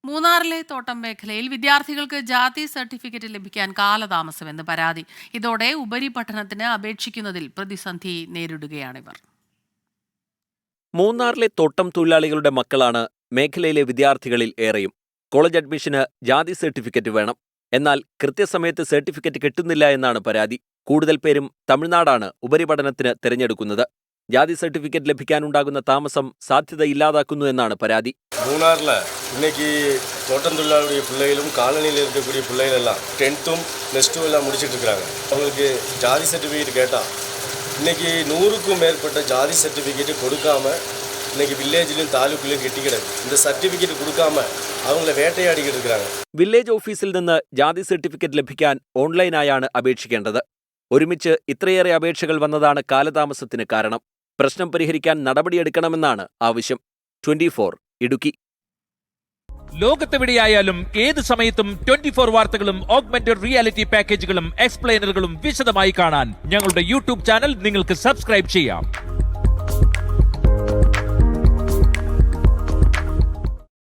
മൂന്നാറിലെ തോട്ടം മേഖലയിൽ വിദ്യാർത്ഥികൾക്ക് ജാതി സർട്ടിഫിക്കറ്റ് ലഭിക്കാൻ കാലതാമസമെന്ന് പരാതി. ഇതോടെ ഉപരിപഠനത്തിന് അപേക്ഷിക്കുന്നതിൽ പ്രതിസന്ധി നേരിടുകയാണിവർ. മൂന്നാറിലെ തോട്ടം തൊഴിലാളികളുടെ മക്കളാണ് മേഖലയിലെ വിദ്യാർത്ഥികളിൽ ഏറെയും. കോളേജ് അഡ്മിഷന് ജാതി സർട്ടിഫിക്കറ്റ് വേണം. എന്നാൽ കൃത്യസമയത്ത് സർട്ടിഫിക്കറ്റ് കിട്ടുന്നില്ല എന്നാണ് പരാതി. കൂടുതൽ പേരും തമിഴ്നാടാണ് ഉപരിപഠനത്തിന് തിരഞ്ഞെടുക്കുന്നത്. ജാതി സർട്ടിഫിക്കറ്റ് ലഭിക്കാനുണ്ടാകുന്ന താമസം സാധ്യത ഇല്ലാതാക്കുന്നു എന്നാണ് പരാതി. മൂന്നാറിൽ இன்னைக்கு தோட்டம் தொழிலாளருடைய பிள்ளைகளும் காலனியில் இருக்கக்கூடிய பிள்ளைகள் எல்லாம் 10th +2 எல்லாம் முடிச்சிட்டு இருக்காங்க. அவங்களுக்கு ஜாதி சர்டிஃபிகேட் கேட்டால் இன்னைக்கு 100க்கும் மேற்பட்ட ஜாதி சர்டிஃபிகேட் கொடுக்காம இன்னைக்கு வில்லேஜிலும் താലൂക്കിലും കെട്ടിക്കിടക്കും. இந்த സർട്ടിഫിക്കറ്റ് കൊടുക്കാമ അവങ്ങളെ വേട്ടയാടിക്കിട്ട് இருக்கிறாங்க. വില്ലേജ് ഓഫീസിൽ നിന്ന് ജാതി സർട്ടിഫിക്കറ്റ് ലഭിക്കാൻ ഓൺലൈനായാണ് അപേക്ഷിക്കേണ്ടത്. ഒരുമിച്ച് ഇത്രയേറെ അപേക്ഷകൾ വന്നതാണ് കാലതാമസത്തിന് കാരണം. പ്രശ്നം പരിഹരിക്കാൻ നടപടിയെടുക്കണമെന്നാണ് ആവശ്യം. 24 ഇടുക്കി. ലോകത്തെവിടെയായാലും ഏത് സമയത്തും 24 വാർത്തകളും ഓഗ്മെന്റഡ് റിയാലിറ്റി പാക്കേജുകളും എക്സ്പ്ലെയിനറുകളും വിശദമായി കാണാൻ ഞങ്ങളുടെ യൂട്യൂബ് ചാനൽ നിങ്ങൾക്ക് സബ്സ്ക്രൈബ് ചെയ്യാം.